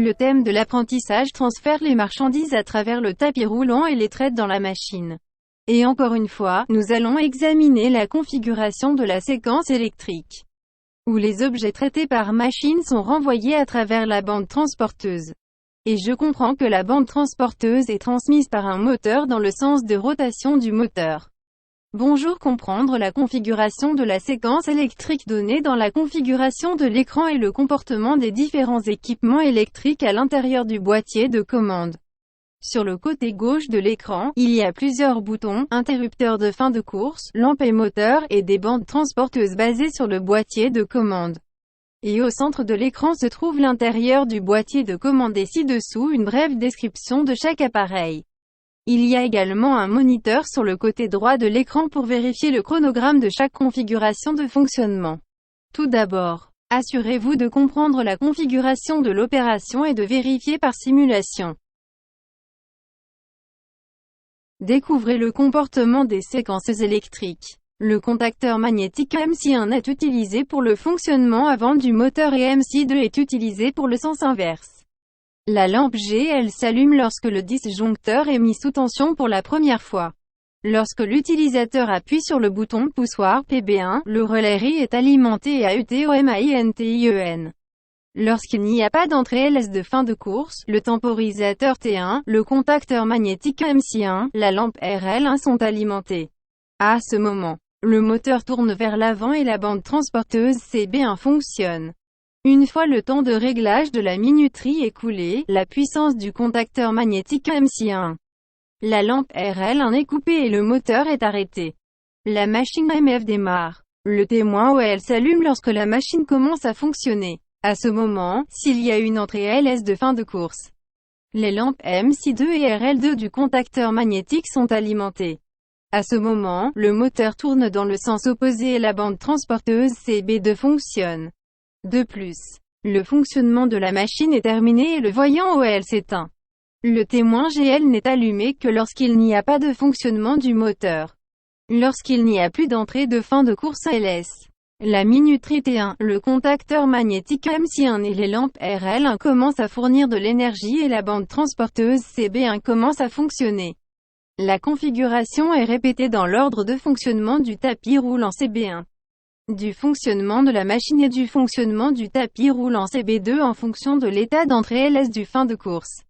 Le thème de l'apprentissage transfère les marchandises à travers le tapis roulant et les traite dans la machine. Et encore une fois, nous allons examiner la configuration de la séquence électrique, où les objets traités par machine sont renvoyés à travers la bande transporteuse. Et je comprends que la bande transporteuse est transmise par un moteur dans le sens de rotation du moteur. Bonjour. Comprendre la configuration de la séquence électrique donnée dans la configuration de l'écran et le comportement des différents équipements électriques à l'intérieur du boîtier de commande. Sur le côté gauche de l'écran, il y a plusieurs boutons, interrupteurs de fin de course, lampe et moteur, et des bandes transporteuses basées sur le boîtier de commande. Et au centre de l'écran se trouve l'intérieur du boîtier de commande et ci-dessous une brève description de chaque appareil. Il y a également un moniteur sur le côté droit de l'écran pour vérifier le chronogramme de chaque configuration de fonctionnement. Tout d'abord, assurez-vous de comprendre la configuration de l'opération et de vérifier par simulation. Découvrez le comportement des séquences électriques. Le contacteur magnétique MC1 est utilisé pour le fonctionnement avant du moteur et MC2 est utilisé pour le sens inverse. La lampe GL s'allume lorsque le disjoncteur est mis sous tension pour la première fois. Lorsque l'utilisateur appuie sur le bouton poussoir PB1, le relais RI est alimenté à UTOMAINTIEN. Lorsqu'il n'y a pas d'entrée LS de fin de course, le temporisateur T1, le contacteur magnétique MC1, la lampe RL1 sont alimentés. À ce moment, le moteur tourne vers l'avant et la bande transporteuse CB1 fonctionne. Une fois le temps de réglage de la minuterie écoulé, la puissance du contacteur magnétique MC1, la lampe RL1 est coupée et le moteur est arrêté. La machine MF démarre. Le témoin OL s'allume lorsque la machine commence à fonctionner. À ce moment, s'il y a une entrée LS de fin de course, les lampes MC2 et RL2 du contacteur magnétique sont alimentées. À ce moment, le moteur tourne dans le sens opposé et la bande transporteuse CB2 fonctionne. De plus, le fonctionnement de la machine est terminé et le voyant OL s'éteint. Le témoin GL n'est allumé que lorsqu'il n'y a pas de fonctionnement du moteur. Lorsqu'il n'y a plus d'entrée de fin de course LS. La minuterie T1, le contacteur magnétique MC1 et les lampes RL1 commencent à fournir de l'énergie et la bande transporteuse CB1 commence à fonctionner. La configuration est répétée dans l'ordre de fonctionnement du tapis roulant CB1, du fonctionnement de la machine et du fonctionnement du tapis roulant CB2 en fonction de l'état d'entrée LS du fin de course.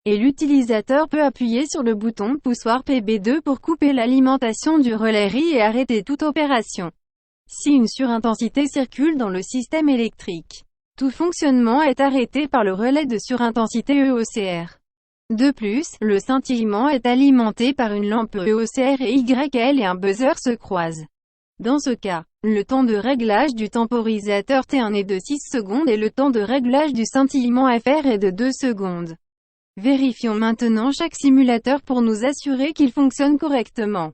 Et l'utilisateur peut appuyer sur le bouton poussoir PB2 pour couper l'alimentation du relais RI et arrêter toute opération. Si une surintensité circule dans le système électrique, tout fonctionnement est arrêté par le relais de surintensité EOCR. De plus, le scintillement est alimenté par une lampe EOCR et YL et un buzzer se croisent. Dans ce cas, le temps de réglage du temporisateur T1 est de 6 secondes et le temps de réglage du scintillement FR est de 2 secondes. Vérifions maintenant chaque simulateur pour nous assurer qu'il fonctionne correctement.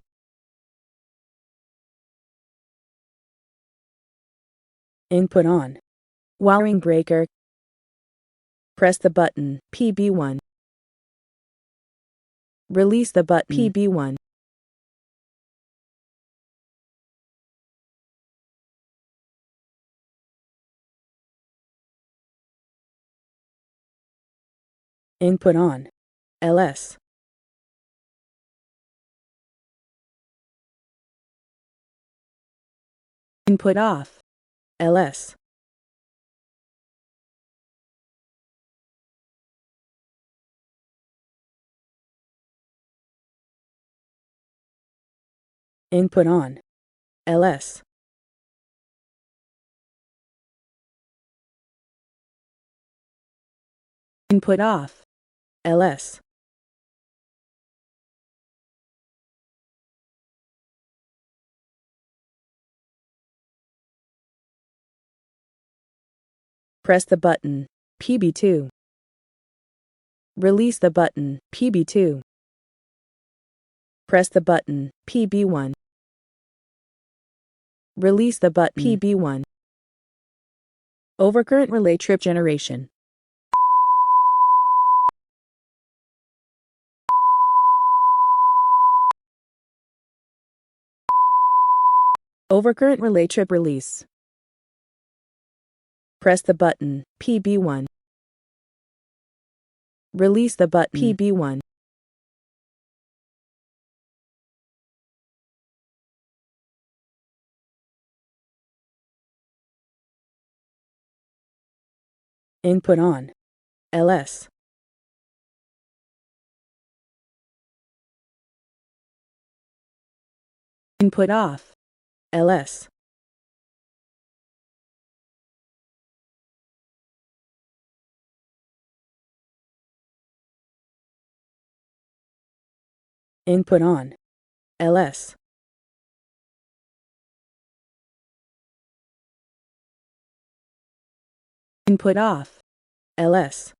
Input on. Wiring breaker. Press the button, PB1. Release the button, PB1. Input on. LS. Input off. LS. Input on. LS. Input off. LS. Press the button, PB2. Release the button, PB2. Press the button, PB1. Release the button, PB1. Overcurrent relay trip generation. Overcurrent relay trip release. Press the button, PB1. Release the button. PB1. Input on. LS. Input off. LS. Input on. LS. Input off. LS.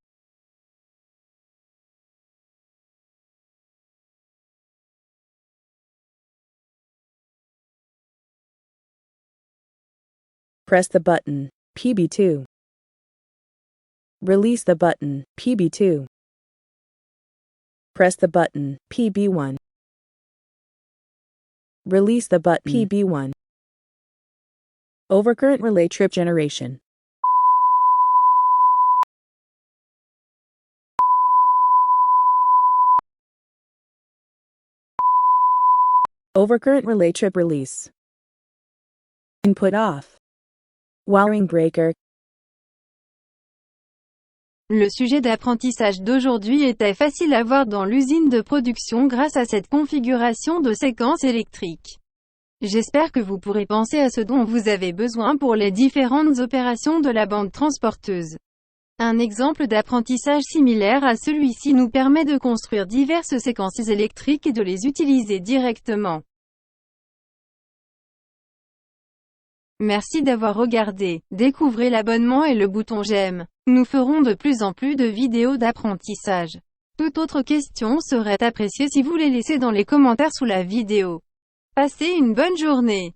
Press the button, PB2. Release the button, PB2. Press the button, PB1. Release the button, PB1. Overcurrent relay trip generation. Overcurrent relay trip release. Input off. Wiring breaker. Le sujet d'apprentissage d'aujourd'hui était facile à voir dans l'usine de production grâce à cette configuration de séquence électrique. J'espère que vous pourrez penser à ce dont vous avez besoin pour les différentes opérations de la bande transporteuse. Un exemple d'apprentissage similaire à celui-ci nous permet de construire diverses séquences électriques et de les utiliser directement. Merci d'avoir regardé. Découvrez l'abonnement et le bouton j'aime. Nous ferons de plus en plus de vidéos d'apprentissage. Toute autre question serait appréciée si vous les laissez dans les commentaires sous la vidéo. Passez une bonne journée.